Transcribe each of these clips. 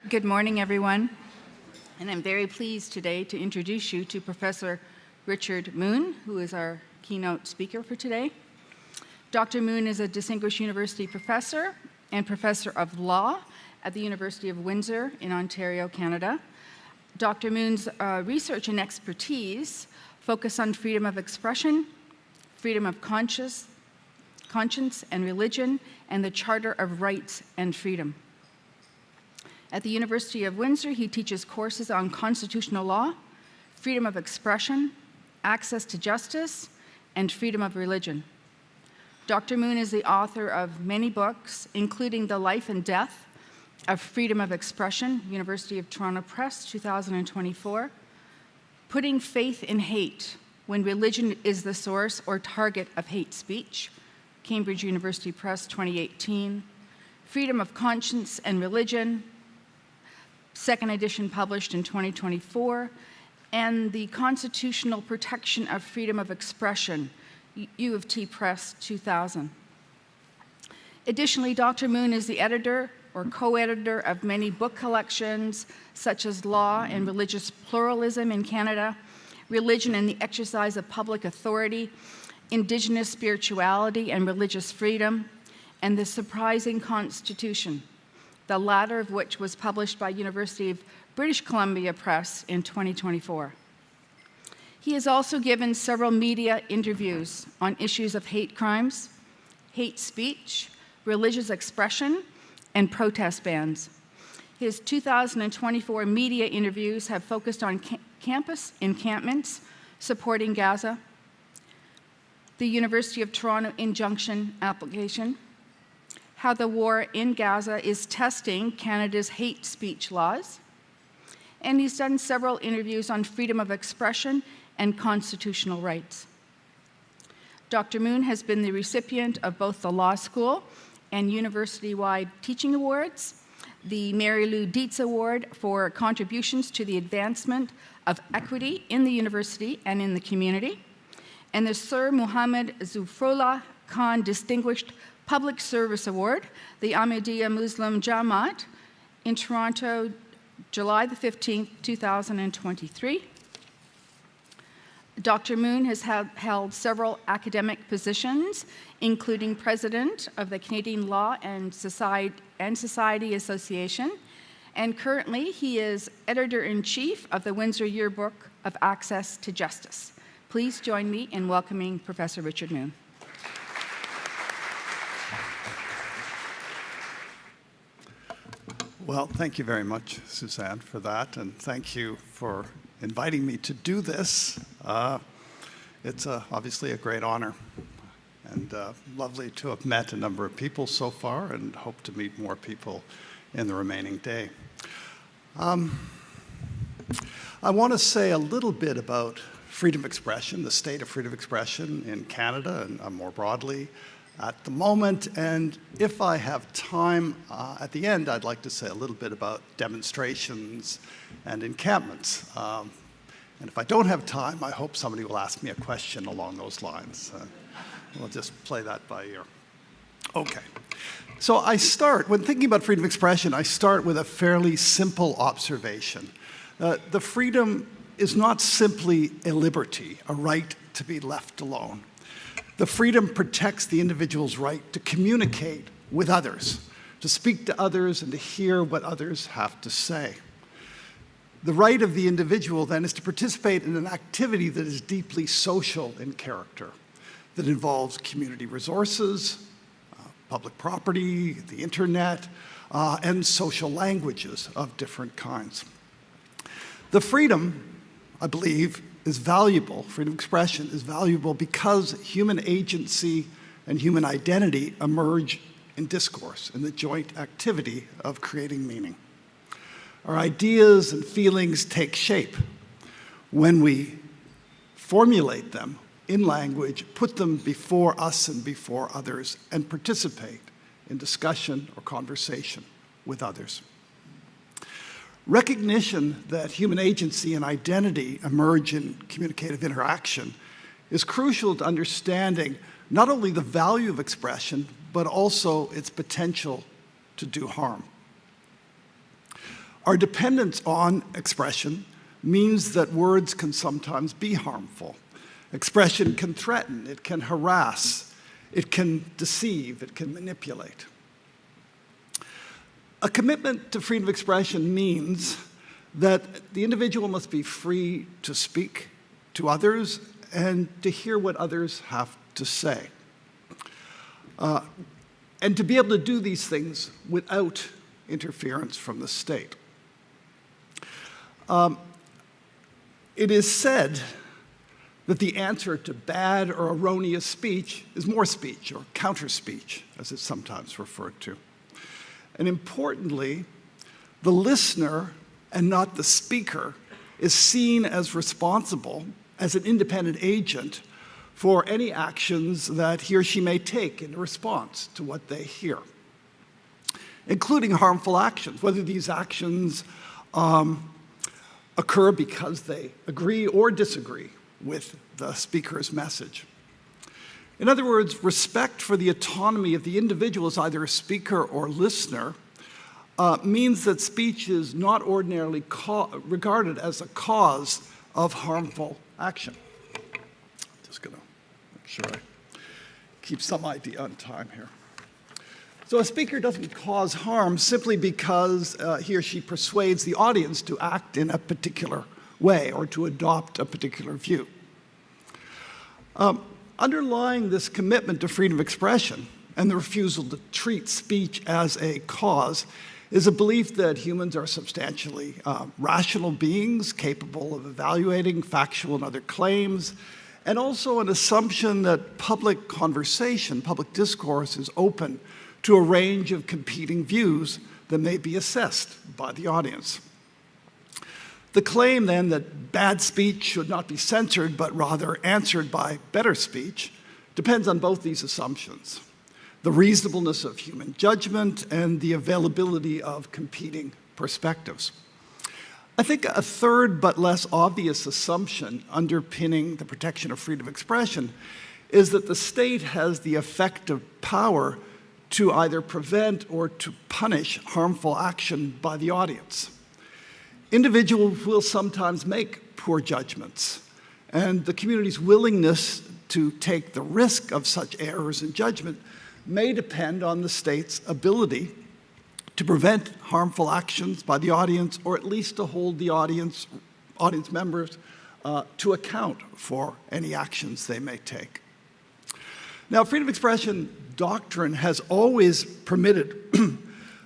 Good morning, everyone. And I'm very pleased today to introduce you to Professor Richard Moon, who is our keynote speaker for today. Dr. Moon is a distinguished university professor and professor of law at the University of Windsor in Ontario, Canada. Dr. Moon's research and expertise focus on freedom of expression, freedom of conscience and religion, and the Charter of Rights and Freedom. At the University of Windsor, he teaches courses on constitutional law, freedom of expression, access to justice, and freedom of religion. Dr. Moon is the author of many books, including The Life and Death of Freedom of Expression, University of Toronto Press, 2024, Putting Faith in Hate, When Religion is the Source or Target of Hate Speech, Cambridge University Press, 2018, Freedom of Conscience and Religion, second edition published in 2024, and The Constitutional Protection of Freedom of Expression, U of T Press, 2000. Additionally, Dr. Moon is the editor or co-editor of many book collections, such as Law and Religious Pluralism in Canada, Religion and the Exercise of Public Authority, Indigenous Spirituality and Religious Freedom, and The Surprising Constitution, the latter of which was published by University of British Columbia Press in 2024. He has also given several media interviews on issues of hate crimes, hate speech, religious expression, and protest bans. His 2024 media interviews have focused on campus encampments supporting Gaza, the University of Toronto injunction application, how the war in Gaza is testing Canada's hate speech laws, and he's done several interviews on freedom of expression and constitutional rights. Dr. Moon has been the recipient of both the Law School and university-wide teaching awards, the Mary Lou Dietz Award for contributions to the advancement of equity in the university and in the community, and the Sir Muhammad Zufrullah Khan Distinguished Public Service Award, the Ahmadiyya Muslim Jamaat, in Toronto, July the 15th, 2023. Dr. Moon has held several academic positions, including president of the Canadian Law and Society Association, and currently he is editor-in-chief of the Windsor Yearbook of Access to Justice. Please join me in welcoming Professor Richard Moon. Well, thank you very much, Suzanne, for that, and thank you for inviting me to do this. It's obviously a great honor, and lovely to have met a number of people so far, and hope to meet more people in the remaining day. I want to say a little bit about freedom of expression, the state of freedom of expression in Canada and more broadly at the moment, and if I have time at the end, I'd like to say a little bit about demonstrations and encampments. And if I don't have time, I hope somebody will ask me a question along those lines. We'll just play that by ear. Okay. So I start, when thinking about freedom of expression, I start with a fairly simple observation. The freedom is not simply a liberty, a right to be left alone. The freedom protects the individual's right to communicate with others, to speak to others and to hear what others have to say. The right of the individual, then, is to participate in an activity that is deeply social in character, that involves community resources, public property, the internet, and social languages of different kinds. The freedom, I believe, is valuable, freedom of expression is valuable because human agency and human identity emerge in discourse, in the joint activity of creating meaning. Our ideas and feelings take shape when we formulate them in language, put them before us and before others, and participate in discussion or conversation with others. Recognition that human agency and identity emerge in communicative interaction is crucial to understanding not only the value of expression, but also its potential to do harm. Our dependence on expression means that words can sometimes be harmful. Expression can threaten, it can harass, it can deceive, it can manipulate. A commitment to freedom of expression means that the individual must be free to speak to others and to hear what others have to say. And to be able to do these things without interference from the state. It is said that the answer to bad or erroneous speech is more speech, or counter-speech, as it's sometimes referred to. And importantly, the listener and not the speaker is seen as responsible, as an independent agent, for any actions that he or she may take in response to what they hear, including harmful actions, whether these actions occur because they agree or disagree with the speaker's message. In other words, respect for the autonomy of the individual as either a speaker or listener means that speech is not ordinarily regarded as a cause of harmful action. Just going to make sure I keep some idea on time here. So a speaker doesn't cause harm simply because he or she persuades the audience to act in a particular way or to adopt a particular view. Underlying this commitment to freedom of expression and the refusal to treat speech as a cause is a belief that humans are substantially rational beings capable of evaluating factual and other claims, and also an assumption that public conversation, public discourse is open to a range of competing views that may be assessed by the audience. The claim, then, that bad speech should not be censored, but rather answered by better speech, depends on both these assumptions: the reasonableness of human judgment and the availability of competing perspectives. I think a third but less obvious assumption underpinning the protection of freedom of expression is that the state has the effective power to either prevent or to punish harmful action by the audience. Individuals will sometimes make poor judgments, and the community's willingness to take the risk of such errors in judgment may depend on the state's ability to prevent harmful actions by the audience, or at least to hold the audience members to account for any actions they may take. Now, freedom of expression doctrine has always permitted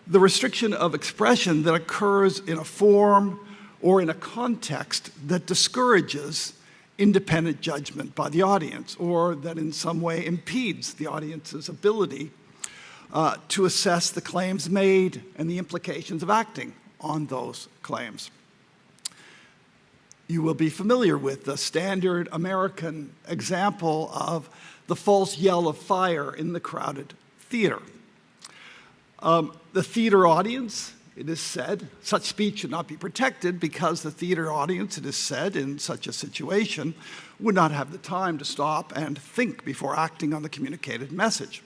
the restriction of expression that occurs in a form or in a context that discourages independent judgment by the audience, or that in some way impedes the audience's ability to assess the claims made and the implications of acting on those claims. You will be familiar with the standard American example of the false yell of fire in the crowded theater. The theater audience, it is said, such speech should not be protected because the theater audience, it is said, in such a situation, would not have the time to stop and think before acting on the communicated message.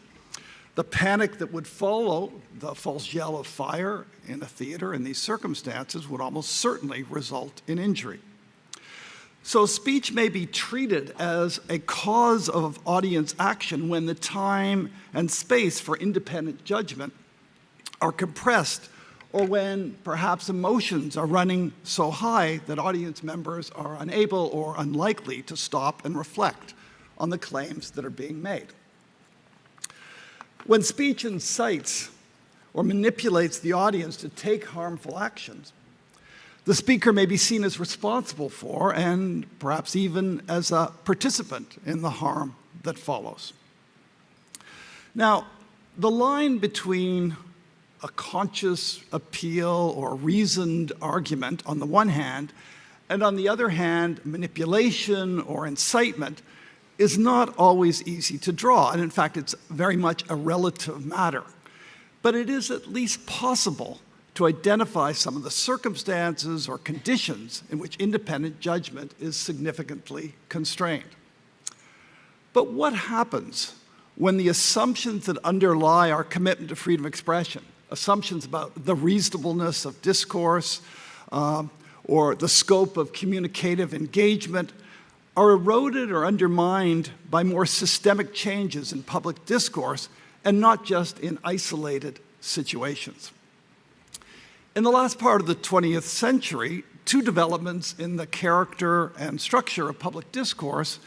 The panic that would follow the false yell of fire in a theater in these circumstances would almost certainly result in injury. So speech may be treated as a cause of audience action when the time and space for independent judgment are compressed, or when perhaps emotions are running so high that audience members are unable or unlikely to stop and reflect on the claims that are being made. When speech incites or manipulates the audience to take harmful actions, the speaker may be seen as responsible for, and perhaps even as a participant in, the harm that follows. Now, the line between a conscious appeal or reasoned argument on the one hand, and on the other hand, manipulation or incitement, is not always easy to draw. And in fact, it's very much a relative matter. But it is at least possible to identify some of the circumstances or conditions in which independent judgment is significantly constrained. But what happens when the assumptions that underlie our commitment to freedom of expression, assumptions about the reasonableness of discourse or the scope of communicative engagement are eroded or undermined by more systemic changes in public discourse and not just in isolated situations. In the last part of the 20th century, two developments in the character and structure of public discourse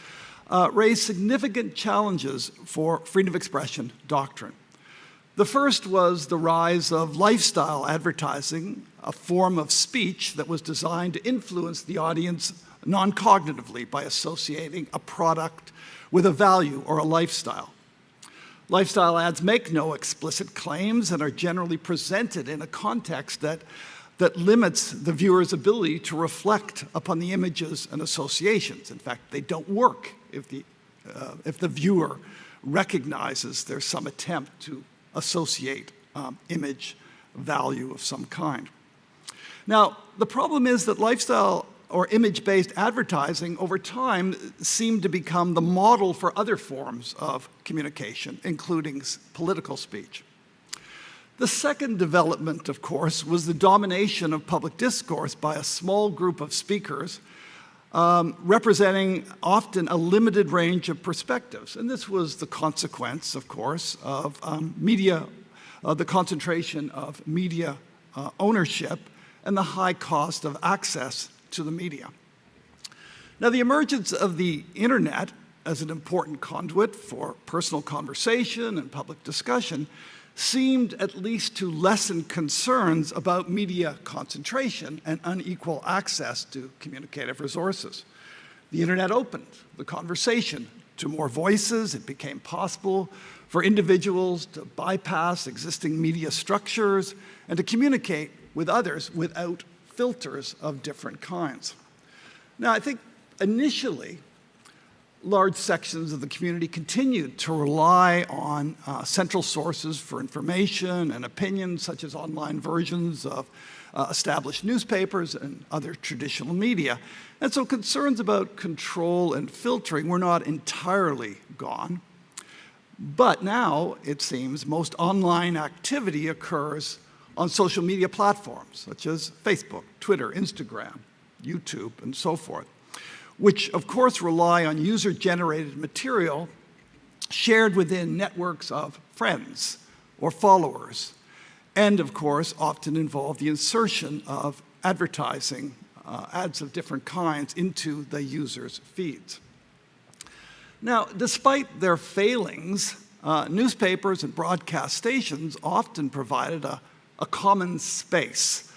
raised significant challenges for freedom of expression doctrine. The first was the rise of lifestyle advertising, a form of speech that was designed to influence the audience non-cognitively by associating a product with a value or a lifestyle. Lifestyle ads make no explicit claims and are generally presented in a context that limits the viewer's ability to reflect upon the images and associations. In fact, they don't work if the viewer recognizes there's some attempt to associate image value of some kind. Now, the problem is that lifestyle or image-based advertising over time seemed to become the model for other forms of communication, including political speech. The second development, of course, was the domination of public discourse by a small group of speakers representing often a limited range of perspectives. And this was the consequence, of course, of the concentration of media ownership and the high cost of access to the media. Now, the emergence of the internet as an important conduit for personal conversation and public discussion seemed at least to lessen concerns about media concentration and unequal access to communicative resources. The internet opened the conversation to more voices. It became possible for individuals to bypass existing media structures and to communicate with others without filters of different kinds. Now, I think initially, large sections of the community continued to rely on central sources for information and opinion, such as online versions of established newspapers and other traditional media. And so concerns about control and filtering were not entirely gone. But now, it seems, most online activity occurs on social media platforms, such as Facebook, Twitter, Instagram, YouTube, and so forth, which of course rely on user-generated material shared within networks of friends or followers, and of course often involve the insertion of advertising, ads of different kinds into the user's feeds. Now, despite their failings, newspapers and broadcast stations often provided a common space,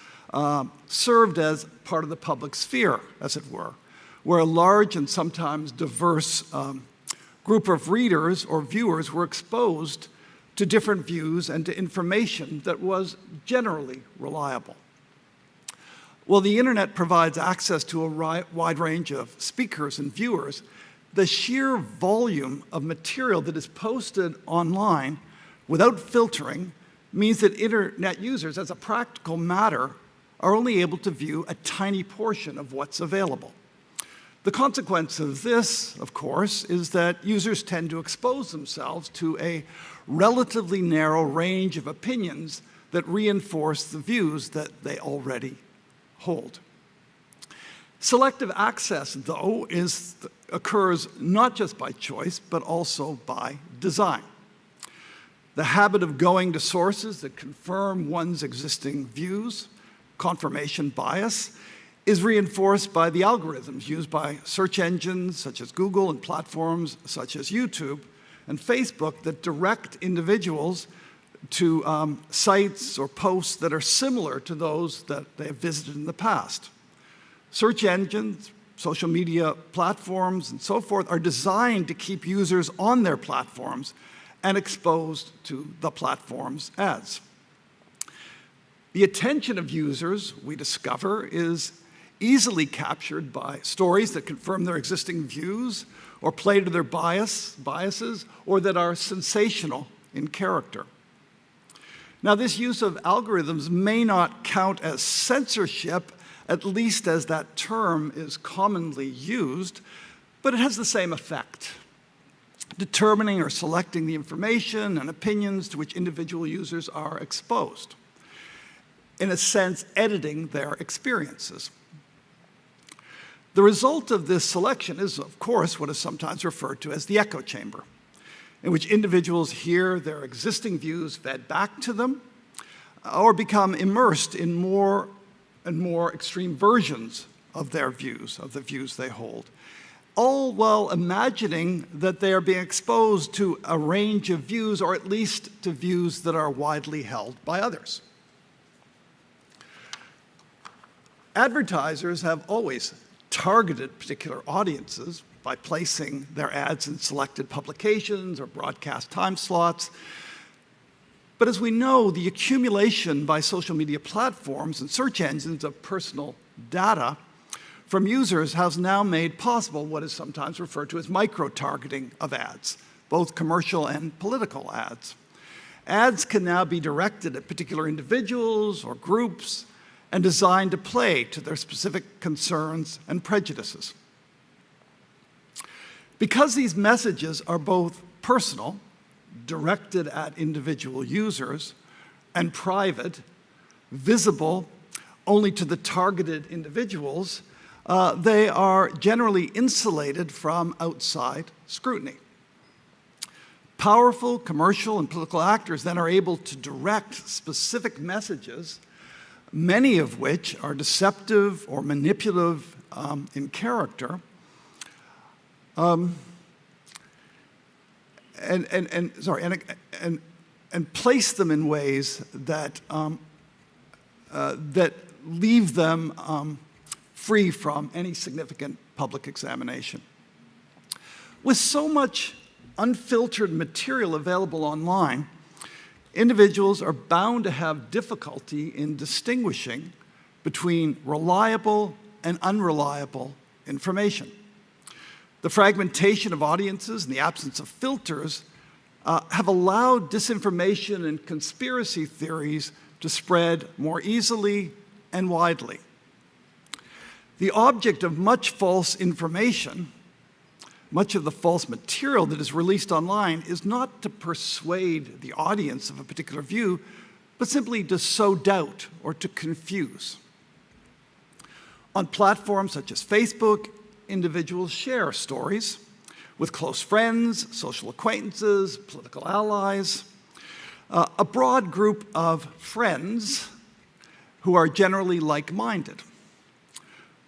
served as part of the public sphere, as it were, where a large and sometimes diverse group of readers or viewers were exposed to different views and to information that was generally reliable. Well, the internet provides access to a wide range of speakers and viewers. The sheer volume of material that is posted online without filtering means that internet users, as a practical matter, are only able to view a tiny portion of what's available. The consequence of this, of course, is that users tend to expose themselves to a relatively narrow range of opinions that reinforce the views that they already hold. Selective access, though, occurs not just by choice, but also by design. The habit of going to sources that confirm one's existing views, confirmation bias, is reinforced by the algorithms used by search engines such as Google and platforms such as YouTube and Facebook that direct individuals to sites or posts that are similar to those that they have visited in the past. Search engines, social media platforms, and so forth are designed to keep users on their platforms and exposed to the platform's ads. The attention of users, we discover, is easily captured by stories that confirm their existing views or play to their biases or that are sensational in character. Now, this use of algorithms may not count as censorship, at least as that term is commonly used, but it has the same effect. determining or selecting the information and opinions to which individual users are exposed. In a sense, editing their experiences. The result of this selection is, of course, what is sometimes referred to as the echo chamber, in which individuals hear their existing views fed back to them or become immersed in more and more extreme versions of their views, of the views they hold, all while imagining that they are being exposed to a range of views, or at least to views that are widely held by others. Advertisers have always targeted particular audiences by placing their ads in selected publications or broadcast time slots. But as we know, the accumulation by social media platforms and search engines of personal data from users has now made possible what is sometimes referred to as micro-targeting of ads, both commercial and political ads. Ads can now be directed at particular individuals or groups and designed to play to their specific concerns and prejudices. Because these messages are both personal, directed at individual users, and private, visible only to the targeted individuals, they are generally insulated from outside scrutiny. Powerful commercial and political actors then are able to direct specific messages, many of which are deceptive or manipulative in character, and place them in ways that that leave them free from any significant public examination. With so much unfiltered material available online, individuals are bound to have difficulty in distinguishing between reliable and unreliable information. The fragmentation of audiences and the absence of filters have allowed disinformation and conspiracy theories to spread more easily and widely. The object of much false information, much of the false material that is released online, is not to persuade the audience of a particular view, but simply to sow doubt or to confuse. On platforms such as Facebook, individuals share stories with close friends, social acquaintances, political allies, a broad group of friends who are generally like-minded.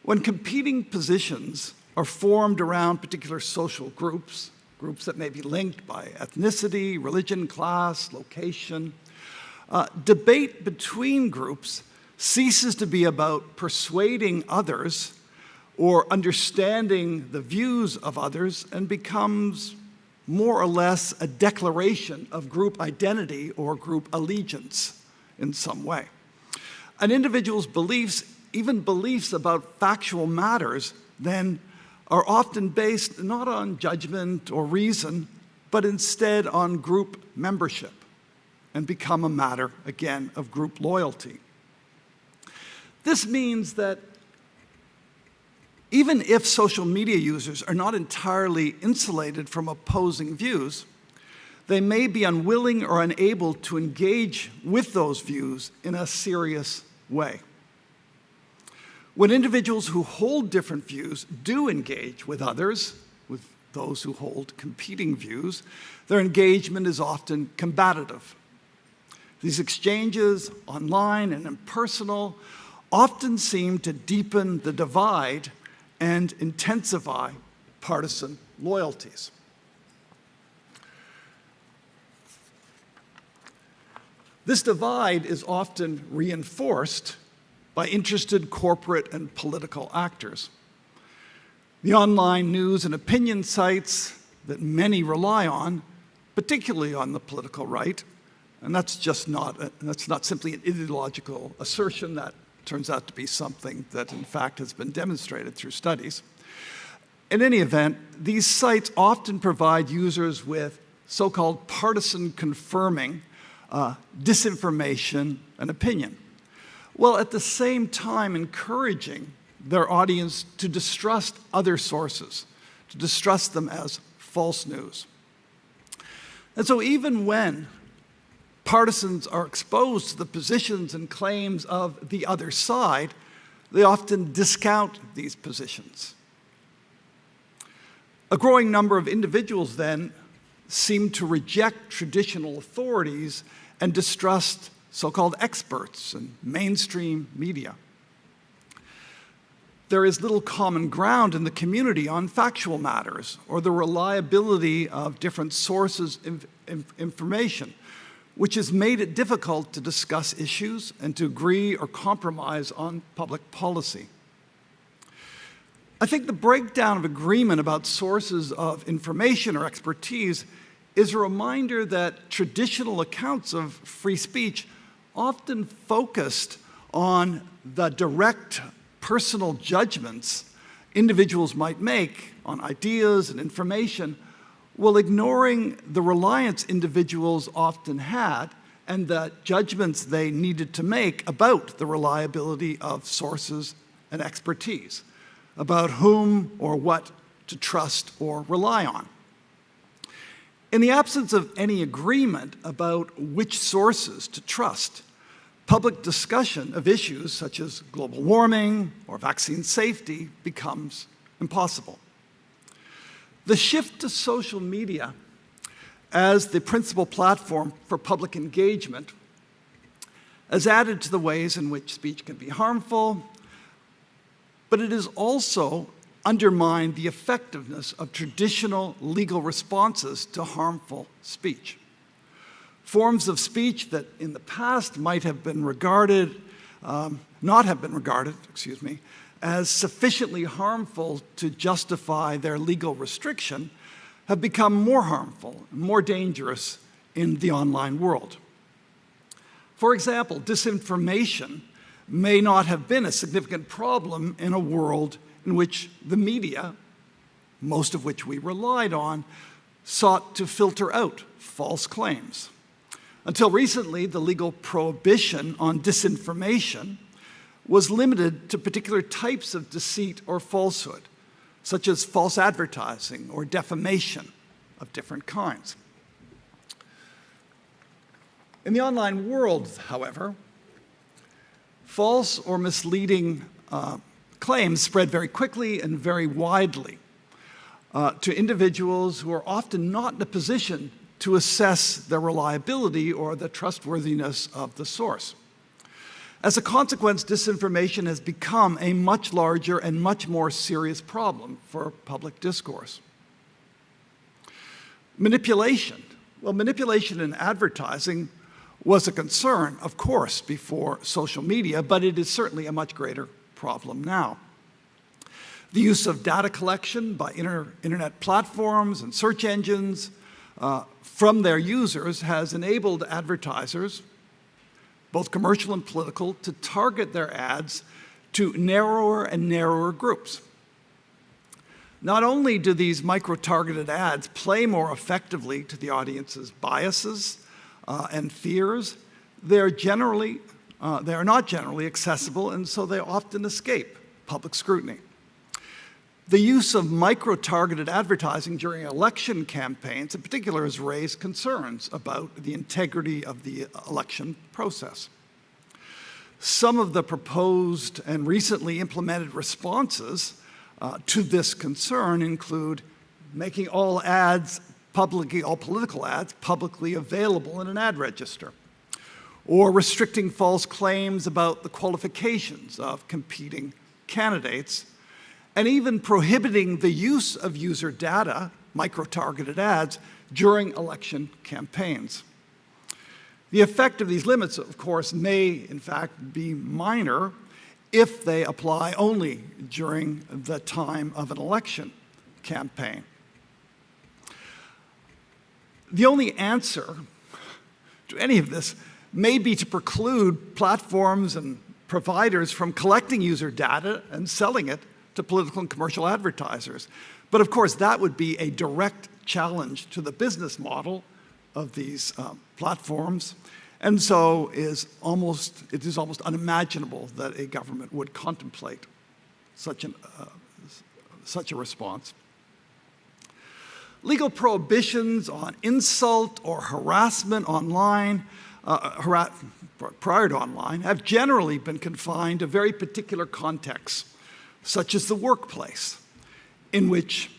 When competing positions are formed around particular social groups, groups that may be linked by ethnicity, religion, class, location, debate between groups ceases to be about persuading others or understanding the views of others and becomes more or less a declaration of group identity or group allegiance in some way. An individual's beliefs, even beliefs about factual matters, then are often based not on judgment or reason, but instead on group membership and become a matter, again, of group loyalty. This means that even if social media users are not entirely insulated from opposing views, they may be unwilling or unable to engage with those views in a serious way. When individuals who hold different views do engage with others, with those who hold competing views, their engagement is often combative. These exchanges, online and impersonal, often seem to deepen the divide and intensify partisan loyalties. This divide is often reinforced by interested corporate and political actors. The online news and opinion sites that many rely on, particularly on the political right, and that's not simply an ideological assertion, that turns out to be something that in fact has been demonstrated through studies. In any event, these sites often provide users with so-called partisan confirming disinformation and opinion, while at the same time encouraging their audience to distrust other sources, to distrust them as false news. And so even when partisans are exposed to the positions and claims of the other side, they often discount these positions. A growing number of individuals then seem to reject traditional authorities and distrust so-called experts and mainstream media. There is little common ground in the community on factual matters or the reliability of different sources of information, which has made it difficult to discuss issues and to agree or compromise on public policy. I think the breakdown of agreement about sources of information or expertise is a reminder that traditional accounts of free speech often focused on the direct personal judgments individuals might make on ideas and information, while ignoring the reliance individuals often had and the judgments they needed to make about the reliability of sources and expertise, about whom or what to trust or rely on. In the absence of any agreement about which sources to trust, public discussion of issues such as global warming or vaccine safety becomes impossible. The shift to social media as the principal platform for public engagement has added to the ways in which speech can be harmful, but it has also undermined the effectiveness of traditional legal responses to harmful speech. Forms of speech that in the past might have been regarded, not have been regarded, as sufficiently harmful to justify their legal restriction have become more harmful, more dangerous in the online world. For example, disinformation may not have been a significant problem in a world in which the media, most of which we relied on, sought to filter out false claims. Until recently, the legal prohibition on disinformation was limited to particular types of deceit or falsehood, such as false advertising or defamation of different kinds. In the online world, however, false or misleading claims spread very quickly and very widely to individuals who are often not in a position to assess the reliability or the trustworthiness of the source. As a consequence, disinformation has become a much larger and much more serious problem for public discourse. Manipulation. Well, manipulation in advertising was a concern, of course, before social media, but it is certainly a much greater problem now. The use of data collection by internet platforms and search engines from their users has enabled advertisers, both commercial and political, to target their ads to narrower and narrower groups. Not only do these micro-targeted ads play more effectively to the audience's biases and fears, they are not generally accessible, and so they often escape public scrutiny. The use of micro-targeted advertising during election campaigns in particular has raised concerns about the integrity of the election process. Some of the proposed and recently implemented responses to this concern include making all political ads publicly available in an ad register, or restricting false claims about the qualifications of competing candidates, and even prohibiting the use of user data, micro-targeted ads, during election campaigns. The effect of these limits, of course, may in fact be minor if they apply only during the time of an election campaign. The only answer to any of this may be to preclude platforms and providers from collecting user data and selling it to political and commercial advertisers. But of course, that would be a direct challenge to the business model of these platforms. And so it is almost unimaginable that a government would contemplate such a response. legal prohibitions on insult or harassment online, prior to online, have generally been confined to very particular contexts, such as the workplace, in which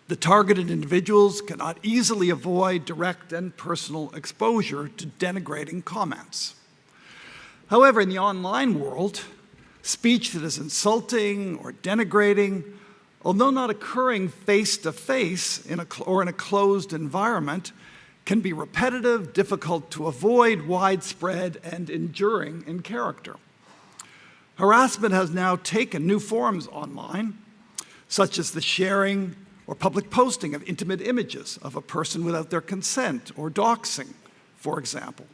the targeted individuals cannot easily avoid direct and personal exposure to denigrating comments. However, in the online world, speech that is insulting or denigrating, although not occurring face-to-face or in a closed environment, can be repetitive, difficult to avoid, widespread, and enduring in character. Harassment has now taken new forms online, such as the sharing or public posting of intimate images of a person without their consent, or doxing, for example,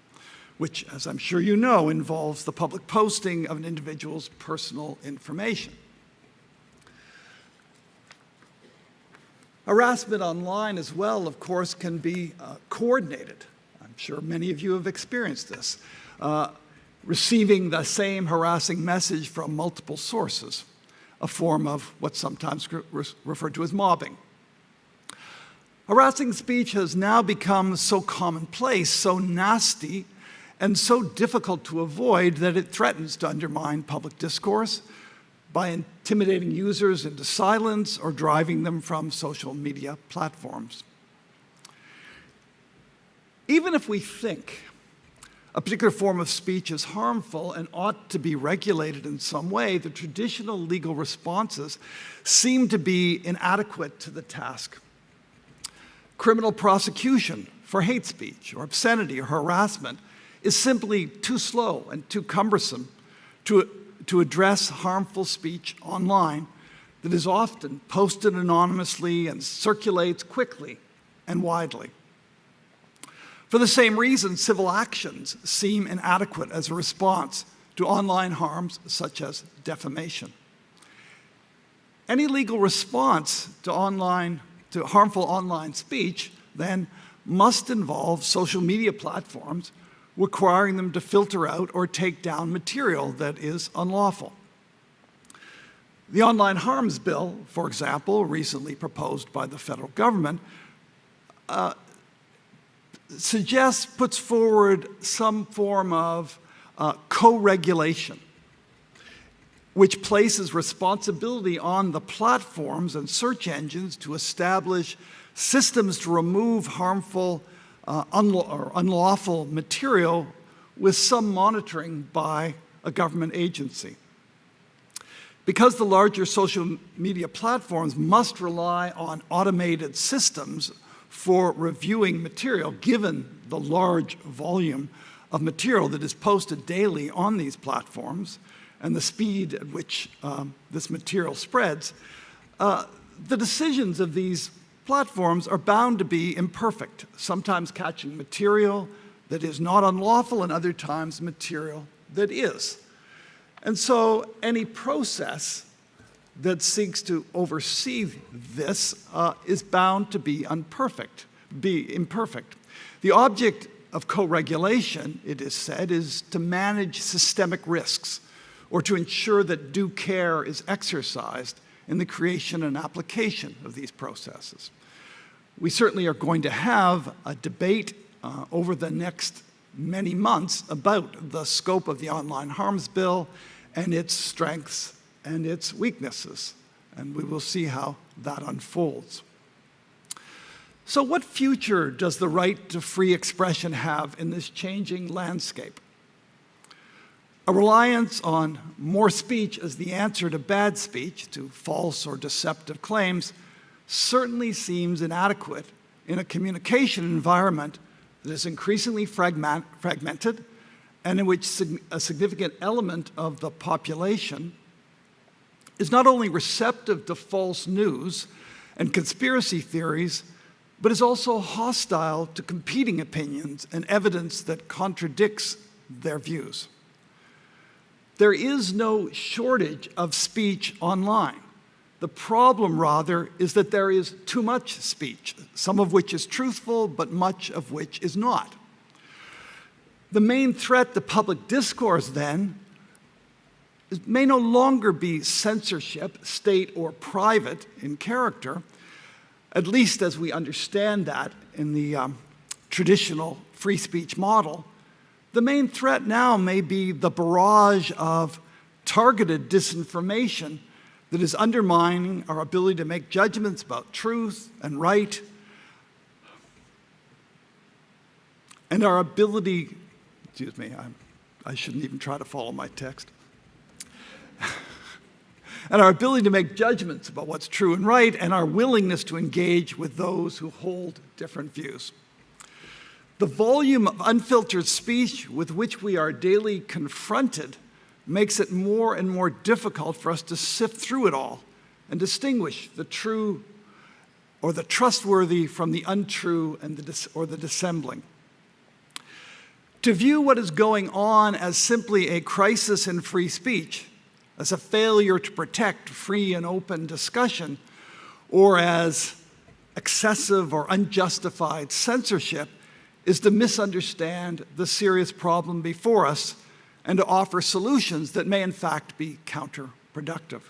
which, as I'm sure you know, involves the public posting of an individual's personal information. Harassment online as well, of course, can be coordinated. I'm sure many of you have experienced this. Receiving the same harassing message from multiple sources, a form of what's sometimes referred to as mobbing. Harassing speech has now become so commonplace, so nasty, and so difficult to avoid that it threatens to undermine public discourse by intimidating users into silence or driving them from social media platforms. Even if we think a particular form of speech is harmful and ought to be regulated in some way, the traditional legal responses seem to be inadequate to the task. Criminal prosecution for hate speech or obscenity or harassment is simply too slow and too cumbersome to address harmful speech online that is often posted anonymously and circulates quickly and widely. For the same reason, civil actions seem inadequate as a response to online harms such as defamation. Any legal response to harmful online speech, then, must involve social media platforms requiring them to filter out or take down material that is unlawful. The Online Harms Bill, for example, recently proposed by the federal government, puts forward some form of co-regulation, which places responsibility on the platforms and search engines to establish systems to remove harmful or unlawful material with some monitoring by a government agency. Because the larger social media platforms must rely on automated systems for reviewing material, given the large volume of material that is posted daily on these platforms and the speed at which this material spreads, the decisions of these platforms are bound to be imperfect, sometimes catching material that is not unlawful and other times material that is. And so any process that seeks to oversee this is bound to be imperfect. The object of co-regulation, it is said, is to manage systemic risks or to ensure that due care is exercised in the creation and application of these processes. We certainly are going to have a debate over the next many months about the scope of the Online Harms Bill and its strengths and its weaknesses, and we will see how that unfolds. So what future does the right to free expression have in this changing landscape? A reliance on more speech as the answer to bad speech, to false or deceptive claims, certainly seems inadequate in a communication environment that is increasingly fragmented and in which a significant element of the population is not only receptive to false news and conspiracy theories, but is also hostile to competing opinions and evidence that contradicts their views. There is no shortage of speech online. The problem, rather, is that there is too much speech, some of which is truthful, but much of which is not. The main threat to public discourse, then, may no longer be censorship, state or private in character, at least as we understand that in the traditional free speech model, the main threat now may be the barrage of targeted disinformation that is undermining our ability to make judgments about truth and right, and our ability, excuse me, I shouldn't even try to follow my text, and our ability to make judgments about what's true and right, and our willingness to engage with those who hold different views. The volume of unfiltered speech with which we are daily confronted makes it more and more difficult for us to sift through it all and distinguish the true or the trustworthy from the untrue and the dissembling. To view what is going on as simply a crisis in free speech, as a failure to protect free and open discussion, or as excessive or unjustified censorship, is to misunderstand the serious problem before us and to offer solutions that may in fact be counterproductive.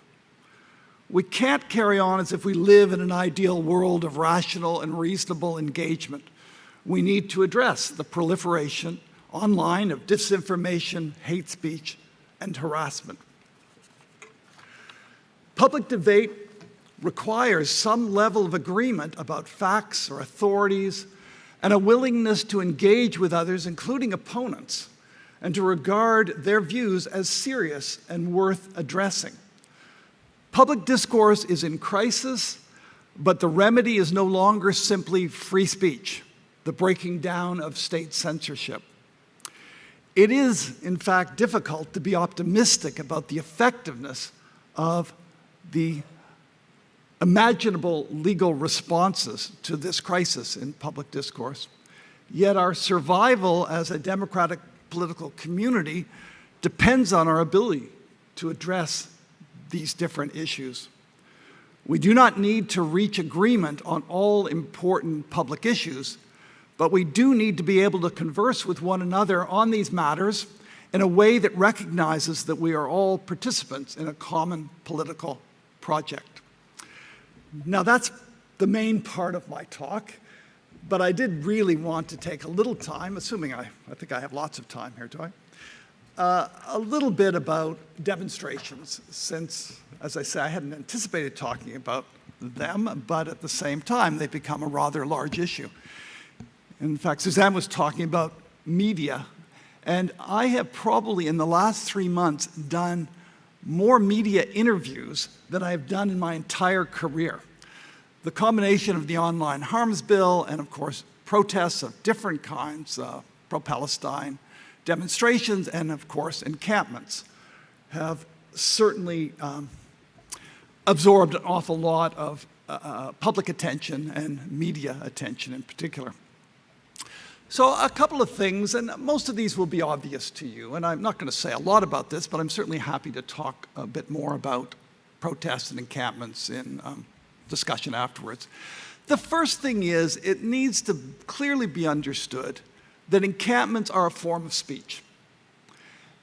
We can't carry on as if we live in an ideal world of rational and reasonable engagement. We need to address the proliferation online of disinformation, hate speech, and harassment. Public debate requires some level of agreement about facts or authorities and a willingness to engage with others, including opponents, and to regard their views as serious and worth addressing. Public discourse is in crisis, but the remedy is no longer simply free speech, the breaking down of state censorship. It is, in fact, difficult to be optimistic about the effectiveness of the imaginable legal responses to this crisis in public discourse. Yet our survival as a democratic political community depends on our ability to address these different issues. We do not need to reach agreement on all important public issues, but we do need to be able to converse with one another on these matters in a way that recognizes that we are all participants in a common political project. Now that's the main part of my talk, but I did really want to take a little time, assuming I think I have lots of time here, do I? A little bit about demonstrations, since, as I say, I hadn't anticipated talking about them, but at the same time, they've become a rather large issue. In fact, Suzanne was talking about media, and I have probably in the last 3 months done more media interviews than I have done in my entire career. The combination of the online harms bill and, of course, protests of different kinds, pro-Palestine demonstrations and, of course, encampments, have certainly absorbed an awful lot of public attention and media attention in particular. So a couple of things, and most of these will be obvious to you, and I'm not going to say a lot about this, but I'm certainly happy to talk a bit more about protests and encampments in discussion afterwards. The first thing is, it needs to clearly be understood that encampments are a form of speech.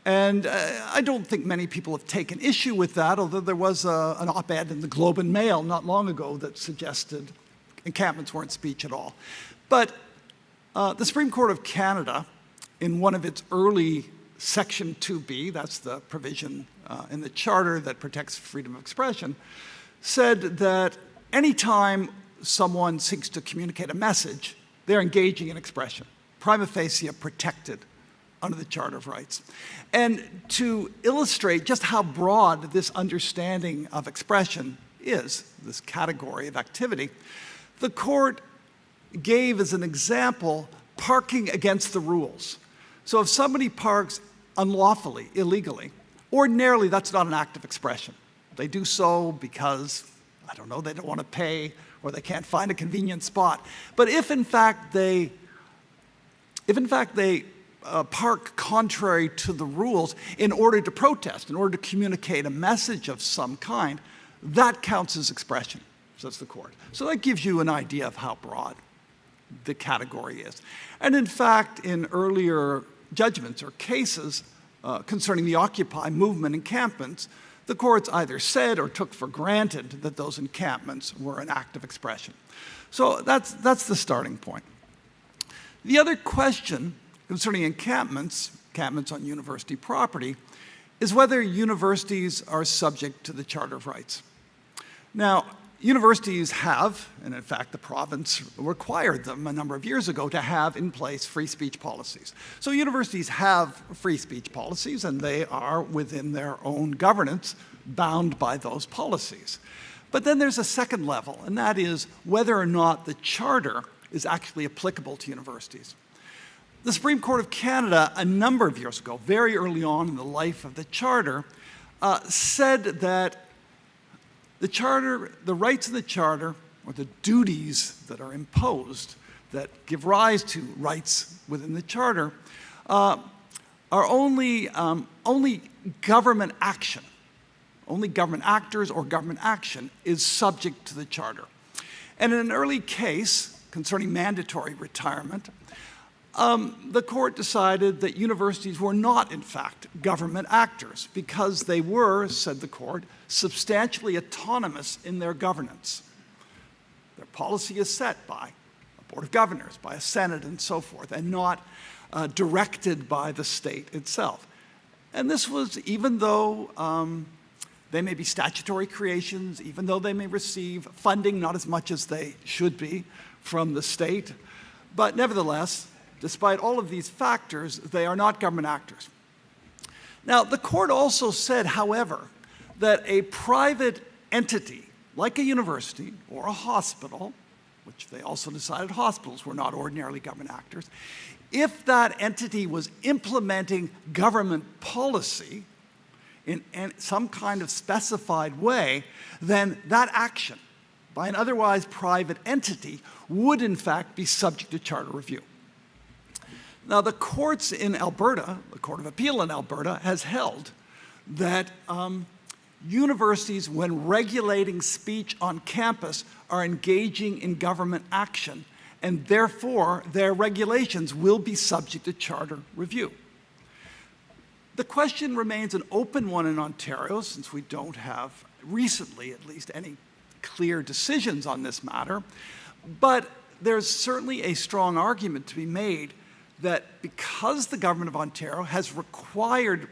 And I don't think many people have taken issue with that, although there was an op-ed in the Globe and Mail not long ago that suggested encampments weren't speech at all. But the Supreme Court of Canada, in one of its early Section 2B, that's the provision in the Charter that protects freedom of expression, said that any time someone seeks to communicate a message, they're engaging in expression, prima facie protected under the Charter of Rights. And to illustrate just how broad this understanding of expression is, this category of activity, the court gave as an example parking against the rules. So if somebody parks unlawfully, illegally, ordinarily that's not an act of expression. They do so because, I don't know, they don't want to pay or they can't find a convenient spot. But if in fact they park contrary to the rules in order to protest, in order to communicate a message of some kind, that counts as expression, says the court. So that gives you an idea of how broad the category is. And in fact, in earlier judgments or cases concerning the Occupy movement encampments, the courts either said or took for granted that those encampments were an act of expression. So that's the starting point. The other question concerning encampments on university property, is whether universities are subject to the Charter of Rights. Now, universities have, and in fact the province required them a number of years ago to have in place free speech policies. So universities have free speech policies, and they are within their own governance bound by those policies. But then there's a second level, and that is whether or not the charter is actually applicable to universities. The Supreme Court of Canada, a number of years ago, very early on in the life of the charter, said that the charter, the rights of the charter, or the duties that are imposed that give rise to rights within the charter, are only government action. Only government actors or government action is subject to the charter. And in an early case concerning mandatory retirement, the court decided that universities were not, in fact, government actors because they were, said the court, substantially autonomous in their governance. Their policy is set by a board of governors, by a senate, and so forth, and not directed by the state itself. And this was even though they may be statutory creations, even though they may receive funding, not as much as they should be, from the state, but nevertheless, despite all of these factors, they are not government actors. Now, the court also said, however, that a private entity, like a university or a hospital, which they also decided hospitals were not ordinarily government actors, if that entity was implementing government policy in some kind of specified way, then that action by an otherwise private entity would, in fact, be subject to charter review. Now, the courts in Alberta, the Court of Appeal in Alberta, has held that universities, when regulating speech on campus, are engaging in government action, and therefore their regulations will be subject to charter review. The question remains an open one in Ontario, since we don't have, recently at least, any clear decisions on this matter, but there's certainly a strong argument to be made that because the government of Ontario has required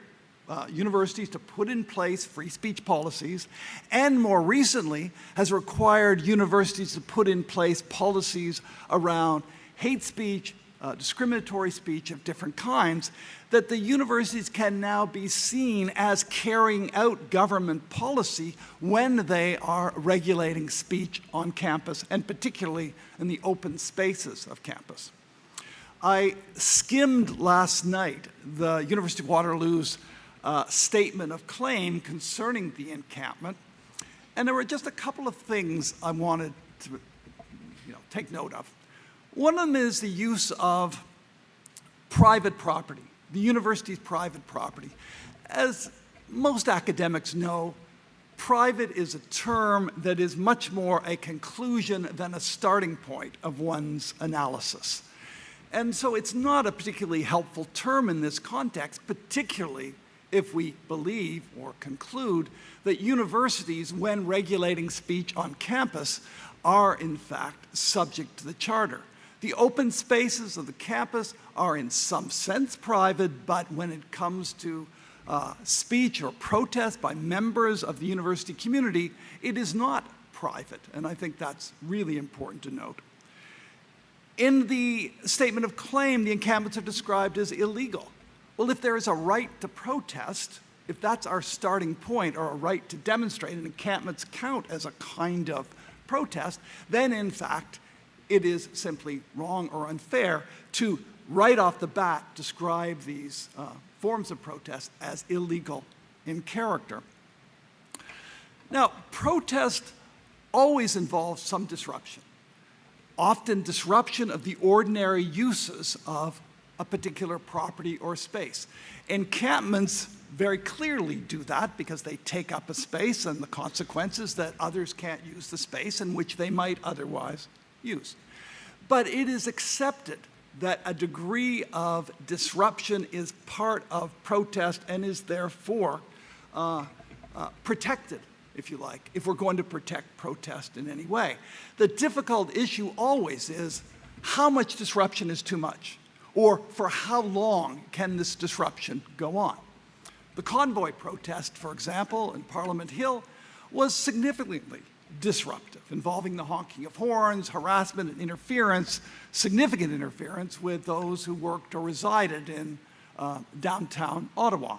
universities to put in place free speech policies, and more recently has required universities to put in place policies around hate speech, discriminatory speech of different kinds, that the universities can now be seen as carrying out government policy when they are regulating speech on campus, and particularly in the open spaces of campus. I skimmed last night the University of Waterloo's statement of claim concerning the encampment, and there were just a couple of things I wanted to take note of. One of them is the use of private property, the university's private property. As most academics know, private is a term that is much more a conclusion than a starting point of one's analysis. And so it's not a particularly helpful term in this context, particularly if we believe or conclude that universities, when regulating speech on campus, are in fact subject to the charter. The open spaces of the campus are in some sense private, but when it comes to speech or protest by members of the university community, it is not private, and I think that's really important to note. In the statement of claim, the encampments are described as illegal. Well, if there is a right to protest, if that's our starting point, or a right to demonstrate, and encampments count as a kind of protest, then in fact, it is simply wrong or unfair to, right off the bat, describe these forms of protest as illegal in character. Now, protest always involves some disruption, often disruption of the ordinary uses of a particular property or space. Encampments very clearly do that because they take up a space, and the consequences that others can't use the space in which they might otherwise use. But it is accepted that a degree of disruption is part of protest and is therefore protected, if you like, if we're going to protect protest in any way. The difficult issue always is how much disruption is too much, or for how long can this disruption go on. The convoy protest, for example, in Parliament Hill was significantly disruptive, involving the honking of horns, harassment and interference, significant interference with those who worked or resided in downtown Ottawa.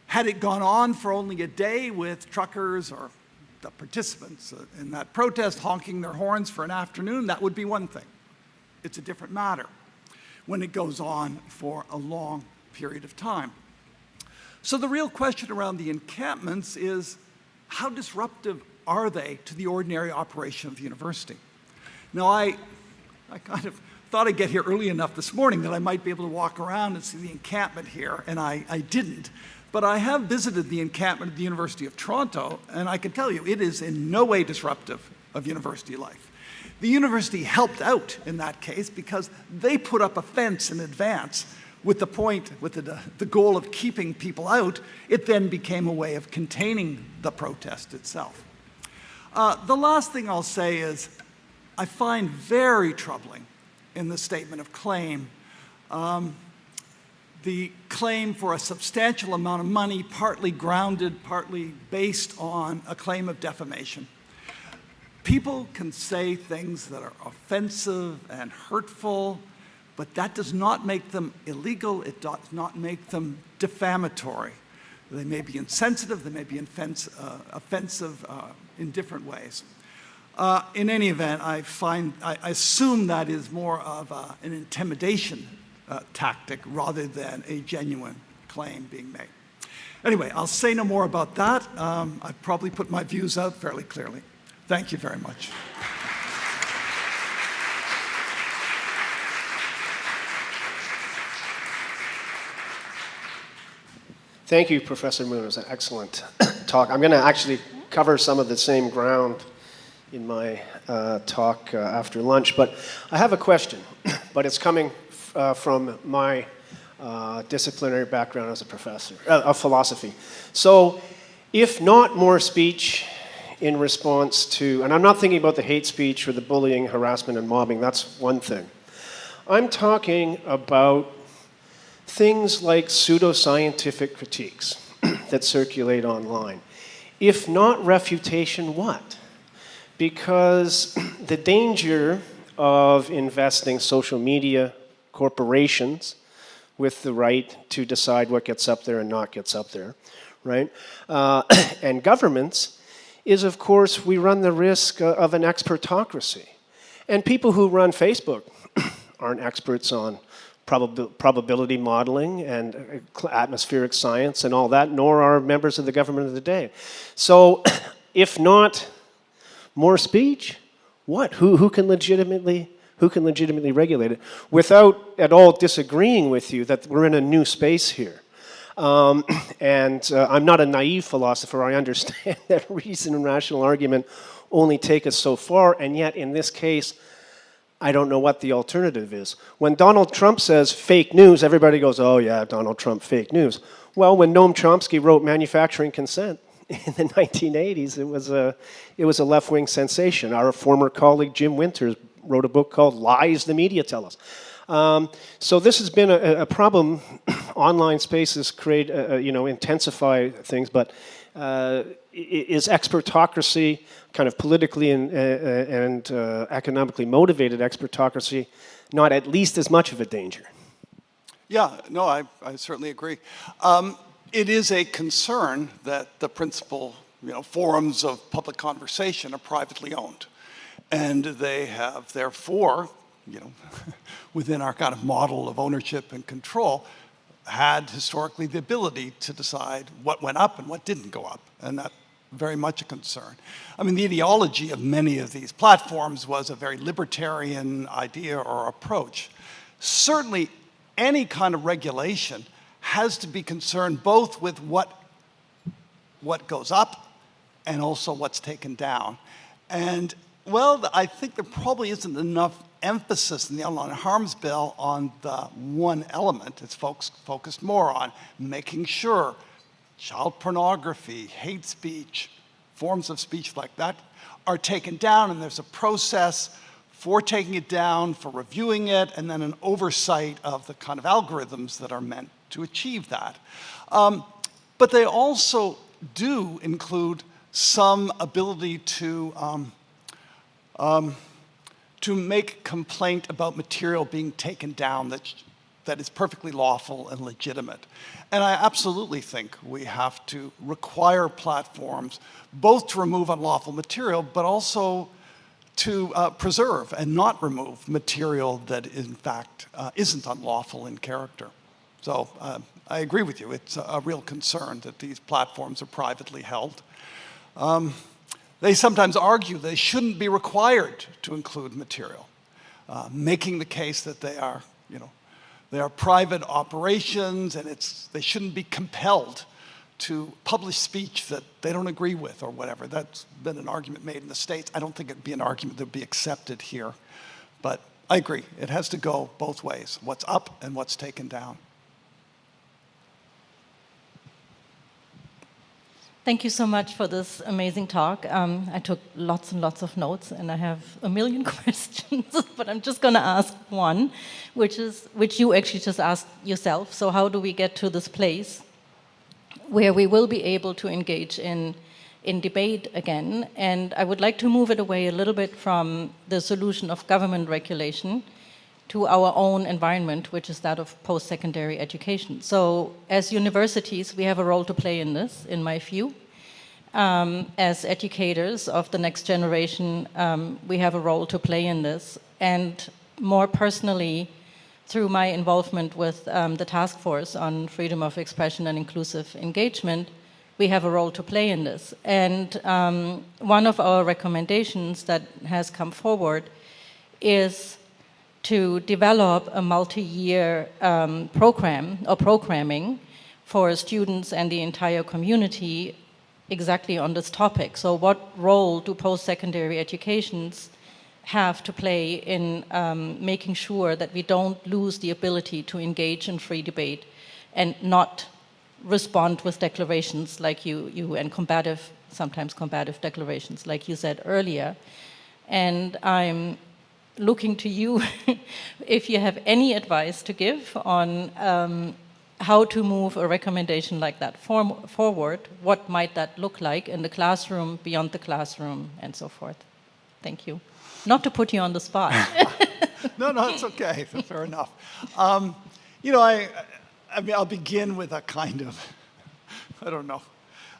Had it gone on for only a day with truckers or the participants in that protest honking their horns for an afternoon, that would be one thing. It's a different matter when it goes on for a long period of time. So the real question around the encampments is, how disruptive are they to the ordinary operation of the university? Now, I kind of thought I'd get here early enough this morning that I might be able to walk around and see the encampment here, and I didn't. But I have visited the encampment at the University of Toronto, and I can tell you it is in no way disruptive of university life. The university helped out in that case because they put up a fence in advance with the goal of keeping people out. It then became a way of containing the protest itself. The last thing I'll say is I find very troubling in the statement of claim the claim for a substantial amount of money, partly grounded, partly based on a claim of defamation. People can say things that are offensive and hurtful, but that does not make them illegal. It does not make them defamatory. They may be insensitive, they may be offensive in different ways. In any event, I assume that is more of an intimidation tactic rather than a genuine claim being made. Anyway, I'll say no more about that. I've probably put my views out fairly clearly. Thank you very much. Thank you, Professor Moon. It was an excellent talk. I'm going to actually cover some of the same ground in my talk after lunch, but I have a question, but it's coming from my disciplinary background as a professor of philosophy. So if not more speech in response to, and I'm not thinking about the hate speech or the bullying, harassment, and mobbing, that's one thing. I'm talking about things like pseudoscientific critiques that circulate online. If not refutation, what? Because the danger of investing social media corporations with the right to decide what gets up there and not gets up there, right? And governments is, of course, we run the risk of an expertocracy. And people who run Facebook aren't experts on probability modeling and atmospheric science and all that, nor are members of the government of the day. So if not more speech, what? Who can legitimately regulate it? Without at all disagreeing with you that we're in a new space here. And I'm not a naive philosopher. I understand that reason and rational argument only take us so far, and yet in this case, I don't know what the alternative is. When Donald Trump says fake news, everybody goes, oh yeah, Donald Trump, fake news. Well, when Noam Chomsky wrote Manufacturing Consent in the 1980s, it was a left-wing sensation. Our former colleague Jim Winters wrote a book called Lies the Media Tell Us. So this has been a problem. Online spaces create, intensify things, but is expertocracy, kind of politically and economically motivated expertocracy, not at least as much of a danger? Yeah, no, I certainly agree. It is a concern that the principal forums of public conversation are privately owned. And they have, therefore, within our kind of model of ownership and control, had historically the ability to decide what went up and what didn't go up. And that's very much a concern. I mean, the ideology of many of these platforms was a very libertarian idea or approach. Certainly, any kind of regulation has to be concerned both with what goes up and also what's taken down. And, well, I think there probably isn't enough emphasis in the Online Harms Bill on the one element. It's focused more on making sure child pornography, hate speech, forms of speech like that are taken down, and there's a process for taking it down, for reviewing it, and then an oversight of the kind of algorithms that are meant to achieve that. But they also do include some ability to make complaint about material being taken down that is perfectly lawful and legitimate. And I absolutely think we have to require platforms both to remove unlawful material, but also to preserve and not remove material that in fact isn't unlawful in character. So I agree with you. It's a real concern that these platforms are privately held. They sometimes argue they shouldn't be required to include material, making the case that they are, they are private operations and they shouldn't be compelled to publish speech that they don't agree with or whatever. That's been an argument made in the States. I don't think it'd be an argument that would be accepted here. But I agree, it has to go both ways, what's up and what's taken down. Thank you so much for this amazing talk. I took lots and lots of notes, and I have a million questions, but I'm just going to ask one, which you actually just asked yourself. So how do we get to this place where we will be able to engage in debate again? And I would like to move it away a little bit from the solution of government regulation to our own environment, which is that of post-secondary education. So as universities, we have a role to play in this, in my view. As educators of the next generation, we have a role to play in this. And more personally, through my involvement with the task force on freedom of expression and inclusive engagement, we have a role to play in this. And one of our recommendations that has come forward is to develop a multi-year program or programming for students and the entire community exactly on this topic. So what role do post-secondary educations have to play in making sure that we don't lose the ability to engage in free debate and not respond with declarations like you and sometimes combative declarations like you said earlier. And I'm looking to you if you have any advice to give on how to move a recommendation like that forward. What might that look like in the classroom, beyond the classroom, and so forth? Thank you. Not to put you on the spot. No, it's okay. Fair enough. I mean, I'll begin with a kind of, I don't know.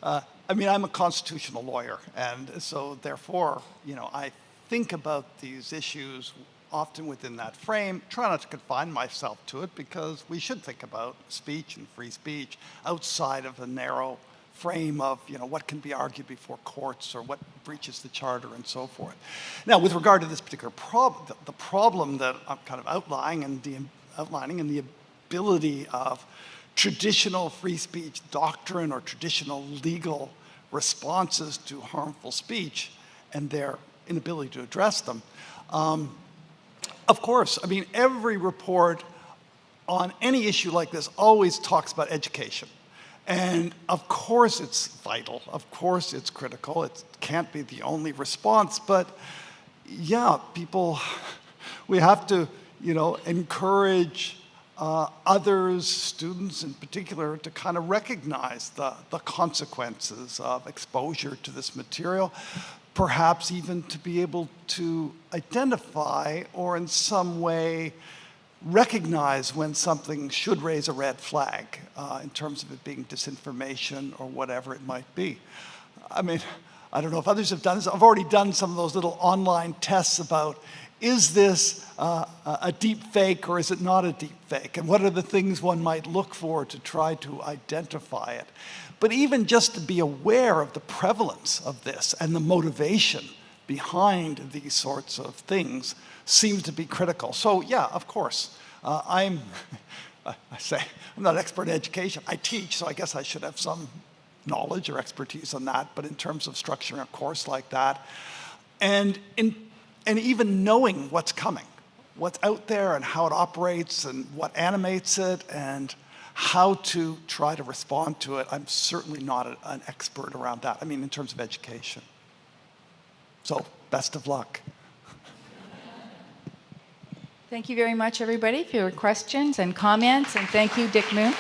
I'm a constitutional lawyer, and so therefore, I think about these issues often within that frame, try not to confine myself to it, because we should think about speech and free speech outside of the narrow frame of what can be argued before courts or what breaches the charter and so forth. Now, with regard to this particular problem, the problem that I'm kind of outlining and the ability of traditional free speech doctrine or traditional legal responses to harmful speech and their inability to address them. Of course, I mean, every report on any issue like this always talks about education. And of course it's vital, of course it's critical, it can't be the only response, but yeah, we have to, encourage others, students in particular, to kind of recognize the consequences of exposure to this material, perhaps even to be able to identify or in some way recognize when something should raise a red flag in terms of it being disinformation or whatever it might be. I mean, I don't know if others have done this. I've already done some of those little online tests about, is this a deep fake or is it not a deep fake? And what are the things one might look for to try to identify it? But even just to be aware of the prevalence of this and the motivation behind these sorts of things seems to be critical. So yeah, of course, I say I'm not an expert in education. I teach, so I guess I should have some knowledge or expertise on that. But in terms of structuring a course like that, and even knowing what's coming, what's out there and how it operates and what animates it and How to try to respond to it, I'm certainly not an expert around that. I mean, in terms of education. So, best of luck. Thank you very much, everybody, for your questions and comments, and thank you, Dick Moon.